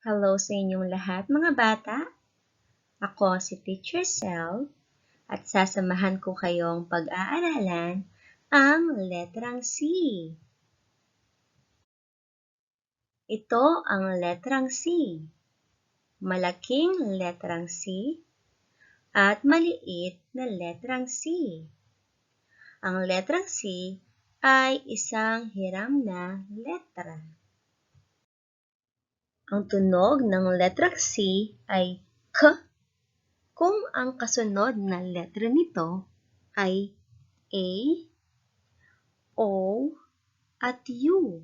Hello sa inyong lahat mga bata. Ako si Teacher Sel at sasamahan ko kayong pag-aaralan ang letrang C. Ito ang letrang C. Malaking letrang C at maliit na letrang C. Ang letrang C ay isang hiram na letra. Ang tunog ng letrang C ay K kung ang kasunod na letra nito ay A, O, at U.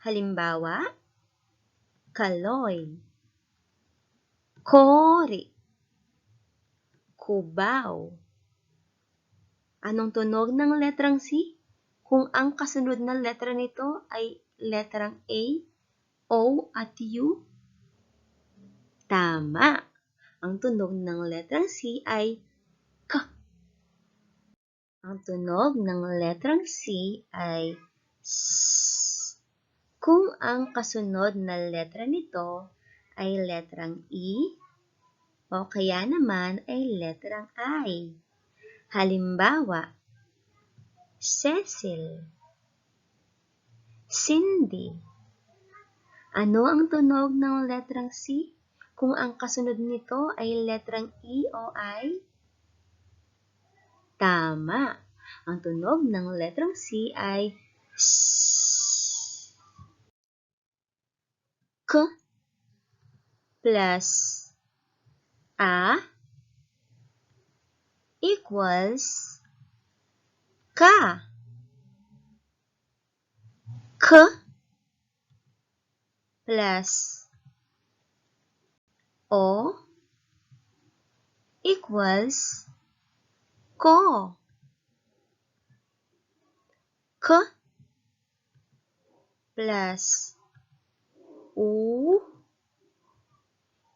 Halimbawa, kaloy, kori, kubaw. Anong tunog ng letrang C kung ang kasunod na letra nito ay letrang A, O, at U? Tama! Ang tunog ng letrang C ay K. Ang tunog ng letrang C ay S. Kung ang kasunod na letra nito ay letrang E o kaya naman ay letrang I. Halimbawa, Cecil, Cindy. Ano ang tunog ng letrang C kung ang kasunod nito ay letrang E o I? Tama! Ang tunog ng letrang C ay S. K plus A equals K. K plus O equals Ko. K plus U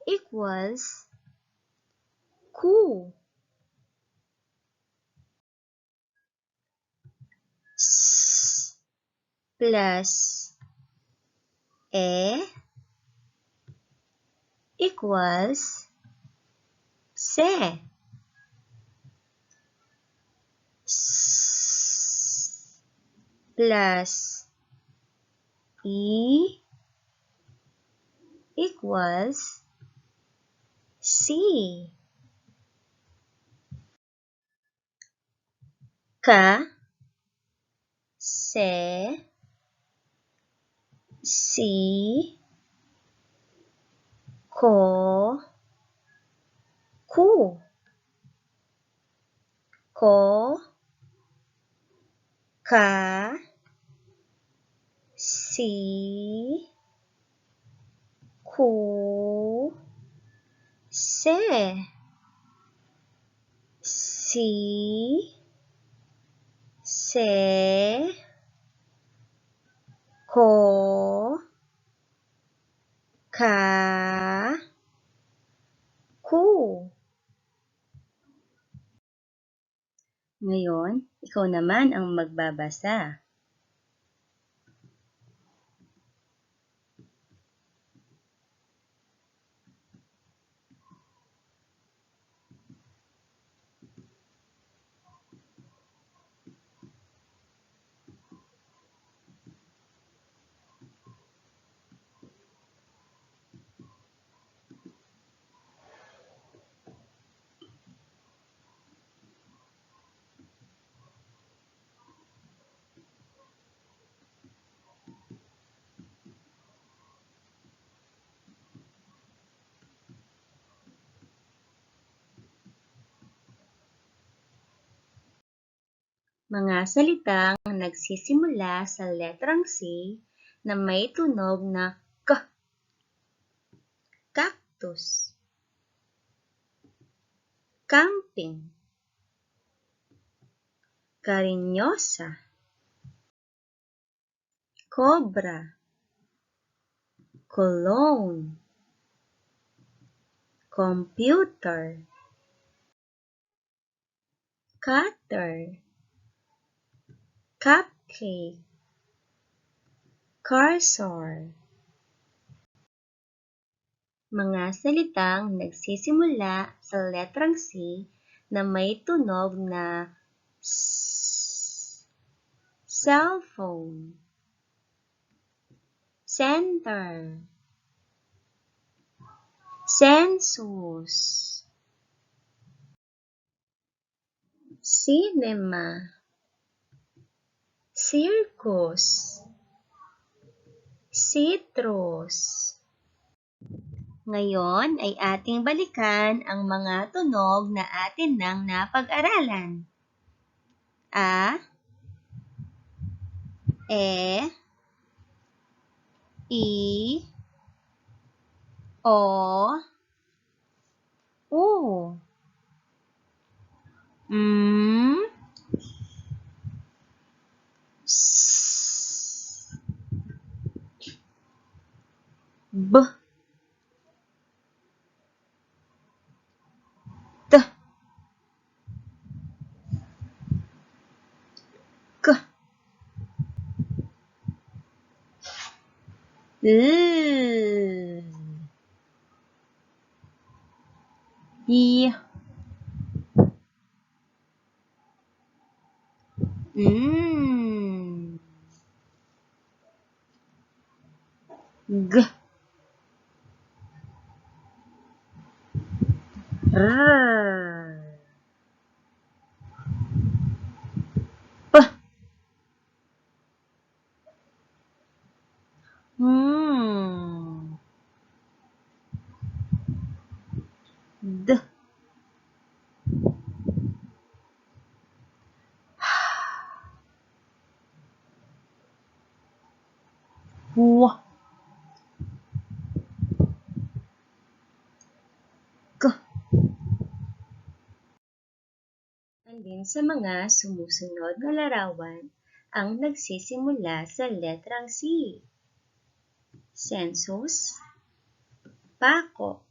equals Ku. S plus E equals Se. S plus E equals Si. Ka, Se, Si, Ko, Ku. Ko, Ka, Si, Ku, Se. Si, Se, Ko, Ka, Ku. Ngayon, ikaw naman ang magbabasa. Mga salitang nagsisimula sa letrang C na may tunog na K. Cactus, camping, karinyosa, cobra, cologne, computer, cutter, cupcake, cursor, Mga salitang nagsisimula sa letrang C na may tunog na S. Cellphone, center, census, cinema, circus, citrus. Ngayon ay ating balikan ang mga tunog na atin nang napag-aralan. A, E, I, O, U, M, S, B, T, K, L, Y, N, G, R, P, M, D, W, K. Alin sa mga sumusunod na larawan ang nagsisimula sa letrang C? Census, pako.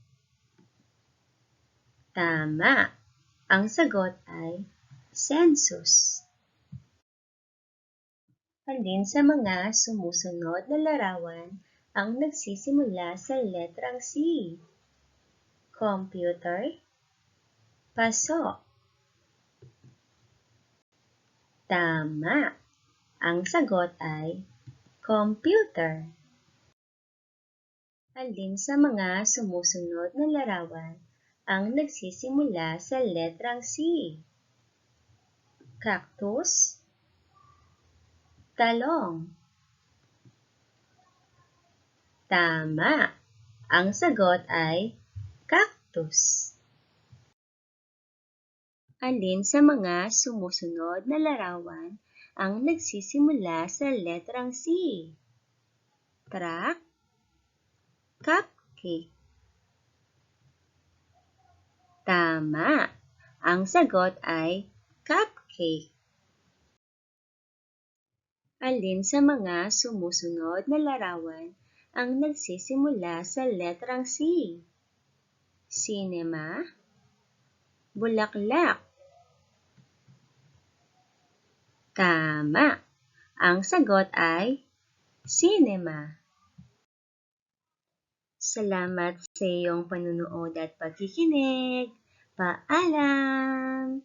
Tama. Ang sagot ay census. Alin sa mga sumusunod na larawan ang nagsisimula sa letrang C? Computer, paso. Tama. Ang sagot ay computer. Alin sa mga sumusunod na larawan ang nagsisimula sa letrang C? Cactus, talong. Tama. Ang sagot ay cactus. Alin sa mga sumusunod na larawan ang nagsisimula sa letrang C? Truck, cupcake. Tama. Ang sagot ay cupcake. Alin sa mga sumusunod na larawan ang nagsisimula sa letrang C? Cinema, bulaklak. Tama. Ang sagot ay cinema. Salamat sa iyong panunood at pagkikinig. Paalam!